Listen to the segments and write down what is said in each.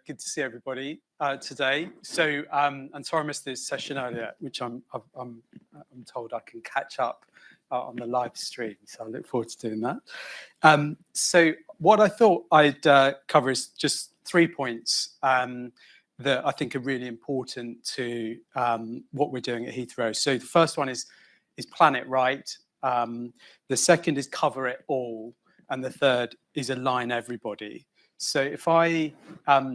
good to see everybody today. So, and sorry I missed this session earlier, which I'm told I can catch up on the live stream. So I look forward to doing that. So what I thought I'd cover is just 3 points that I think are really important to what we're doing at Heathrow. So the first one is plan it right. The second is cover it all. And the third is align everybody. So if I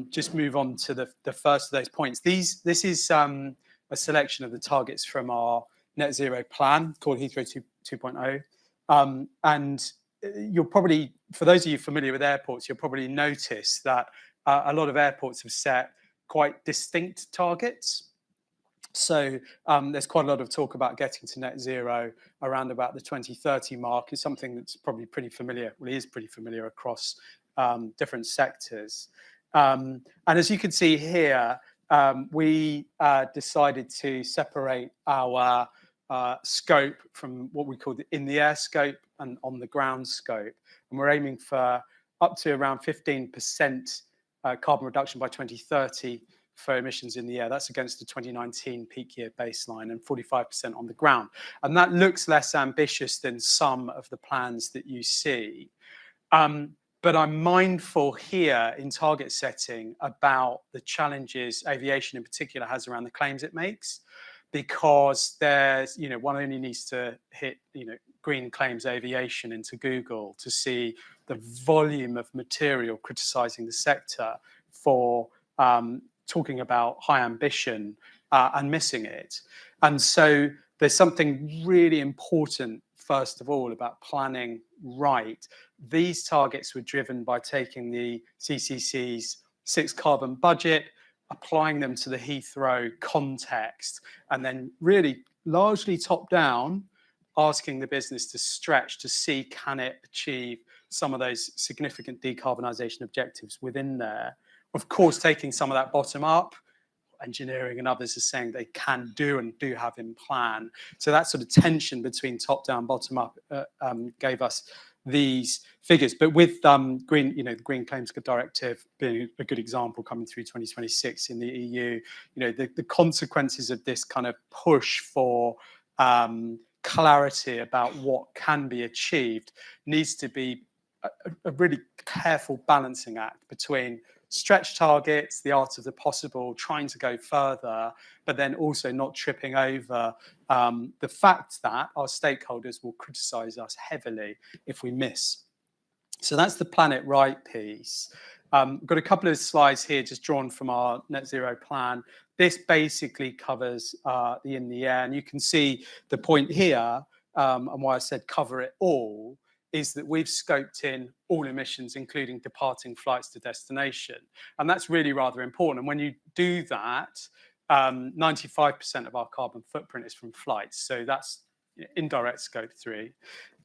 just move on to the first of those points, this is a selection of the targets from our net zero plan called Heathrow 2.0. And you'll probably, for those of you familiar with airports, you'll probably notice that a lot of airports have set quite distinct targets. So there's quite a lot of talk about getting to net zero around about the 2030 mark. It's something that's probably pretty familiar, well, it is pretty familiar across different sectors. And as you can see here, we decided to separate our scope from what we call the in the air scope and on the ground scope. And we're aiming for up to around 15% carbon reduction by 2030 for emissions in the air. That's against the 2019 peak year baseline, and 45% on the ground. And that looks less ambitious than some of the plans that you see. But I'm mindful here in target setting about the challenges aviation in particular has around the claims it makes, because there's, one only needs to hit, green claims aviation into Google to see the volume of material criticizing the sector for talking about high ambition and missing it. And so there's something really important, first of all, about planning right. These targets were driven by taking the CCC's 6 carbon budget, applying them to the Heathrow context, and then really largely top down, asking the business to stretch to see can it achieve some of those significant decarbonisation objectives within there. Of course, taking some of that bottom up, engineering and others are saying they can do and do have in plan. So that sort of tension between top down, bottom up gave us these figures. But with green, the Green Claims Directive being a good example coming through 2026 in the EU, the consequences of this kind of push for clarity about what can be achieved needs to be a really careful balancing act between stretch targets, the art of the possible, trying to go further, but then also not tripping over the fact that our stakeholders will criticize us heavily if we miss. So that's the planet right piece. I've got a couple of slides here just drawn from our net zero plan. This basically covers the in the air, and you can see the point here, and why I said cover it all, is that we've scoped in all emissions, including departing flights to destination. And that's really rather important. And when you do that, 95% of our carbon footprint is from flights. So that's indirect scope 3.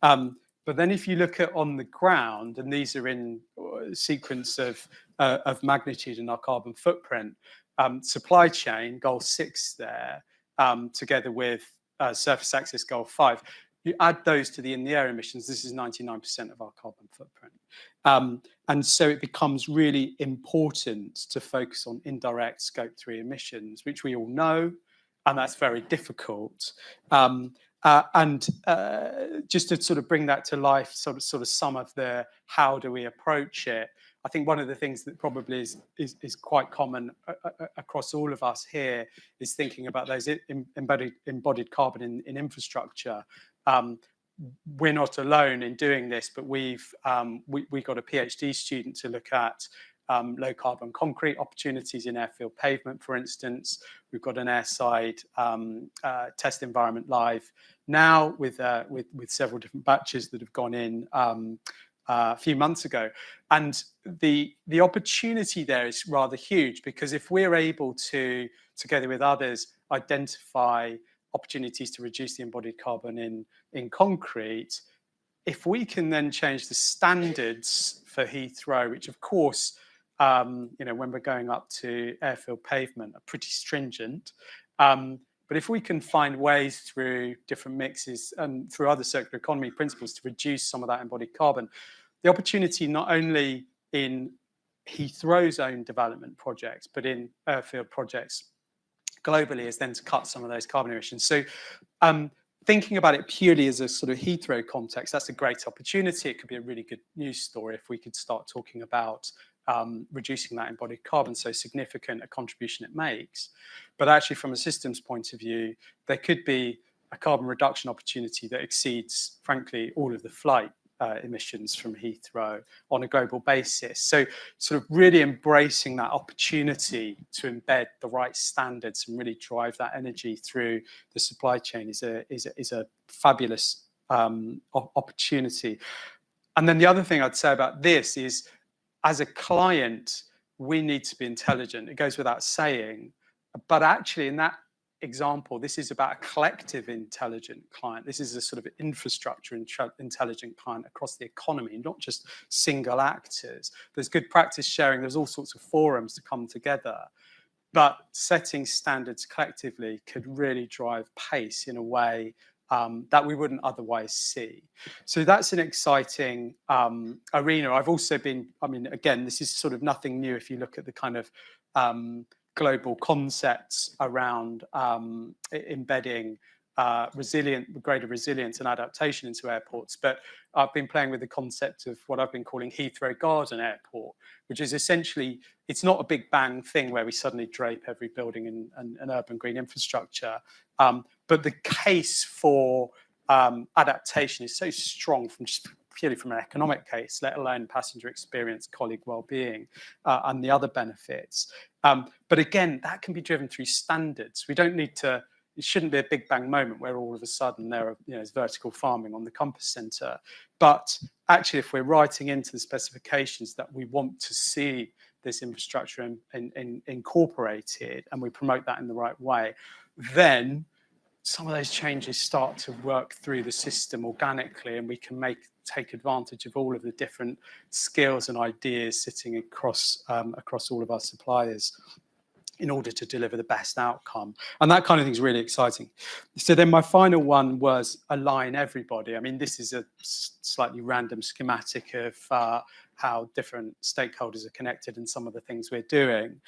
But then if you look at on the ground, and these are in sequence of magnitude in our carbon footprint, supply chain, goal 6 there, together with surface access, goal 5, you add those to the in the air emissions, this is 99% of our carbon footprint. And so it becomes really important to focus on indirect scope 3 emissions, which we all know, and that's very difficult. Just to sort of bring that to life, sort of some of the how do we approach it, I think one of the things that probably is quite common across all of us here is thinking about those embodied carbon in infrastructure. We're not alone in doing this, but we got a PhD student to look at low carbon concrete opportunities in airfield pavement, for instance. We've got an airside test environment live now with several different batches that have gone in a few months ago. And the opportunity there is rather huge, because if we're able to, together with others, identify opportunities to reduce the embodied carbon in concrete, if we can then change the standards for Heathrow, which of course, when we're going up to airfield pavement are pretty stringent, but if we can find ways through different mixes and through other circular economy principles to reduce some of that embodied carbon, the opportunity not only in Heathrow's own development projects, but in airfield projects globally, is then to cut some of those carbon emissions. So thinking about it purely as a sort of Heathrow context, that's a great opportunity. It could be a really good news story if we could start talking about reducing that embodied carbon, so significant a contribution it makes. But actually, from a systems point of view, there could be a carbon reduction opportunity that exceeds, frankly, all of the flight emissions from Heathrow on a global basis. So sort of really embracing that opportunity to embed the right standards and really drive that energy through the supply chain is a fabulous opportunity. And then the other thing I'd say about this is, as a client, we need to be intelligent. It goes without saying, but actually in that example, this is about a collective intelligent client. This is a sort of infrastructure intelligent client across the economy, not just single actors. There's good practice sharing. There's all sorts of forums to come together. But setting standards collectively could really drive pace in a way that we wouldn't otherwise see. So that's an exciting arena. I've also been, I mean, again, this is sort of nothing new if you look at the kind of global concepts around embedding greater resilience and adaptation into airports. But I've been playing with the concept of what I've been calling Heathrow Garden Airport, which is essentially, it's not a big bang thing where we suddenly drape every building in an urban green infrastructure. But the case for adaptation is so strong from just purely from an economic case, let alone passenger experience, colleague well-being, and the other benefits. But again, that can be driven through standards. We don't need to, it shouldn't be a big bang moment where all of a sudden there are, there's vertical farming on the compass center. But actually, if we're writing into the specifications that we want to see this infrastructure incorporated and we promote that in the right way, then some of those changes start to work through the system organically, and we can take advantage of all of the different skills and ideas sitting across all of our suppliers in order to deliver the best outcome. And that kind of thing is really exciting. So then my final one was align everybody. I mean, this is a slightly random schematic of how different stakeholders are connected and some of the things we're doing.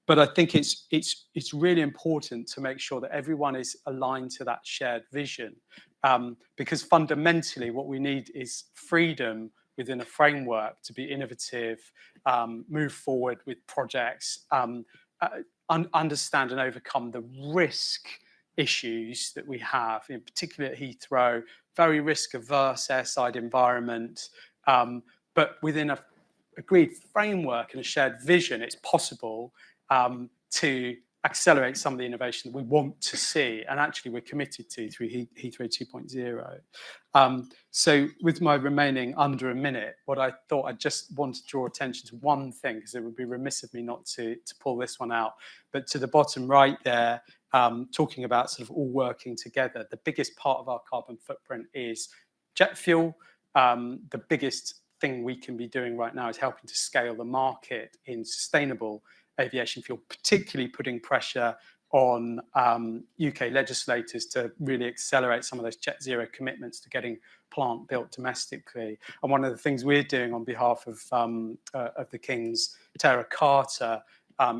But I think it's really important to make sure that everyone is aligned to that shared vision, because fundamentally what we need is freedom within a framework to be innovative, move forward with projects, understand and overcome the risk issues that we have, in particular at Heathrow, very risk-averse airside environment, but within a agreed framework and a shared vision, it's possible to accelerate some of the innovation that we want to see, and actually we're committed to through Heathrow 2.0. So with my remaining under a minute, what I thought I just want to draw attention to one thing, because it would be remiss of me not to pull this one out, but to the bottom right there, talking about sort of all working together. The biggest part of our carbon footprint is jet fuel. The biggest thing we can be doing right now is helping to scale the market in sustainable aviation fuel, particularly putting pressure on UK legislators to really accelerate some of those jet zero commitments to getting plant built domestically. And one of the things we're doing on behalf of the King's Terra Carta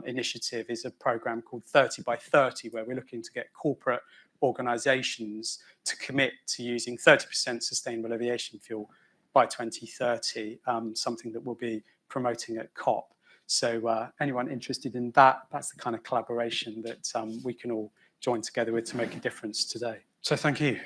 initiative is a program called 30 by 30, where we're looking to get corporate organizations to commit to using 30% sustainable aviation fuel by 2030, something that we'll be promoting at COP. So anyone interested in that, that's the kind of collaboration that we can all join together with to make a difference today. So thank you.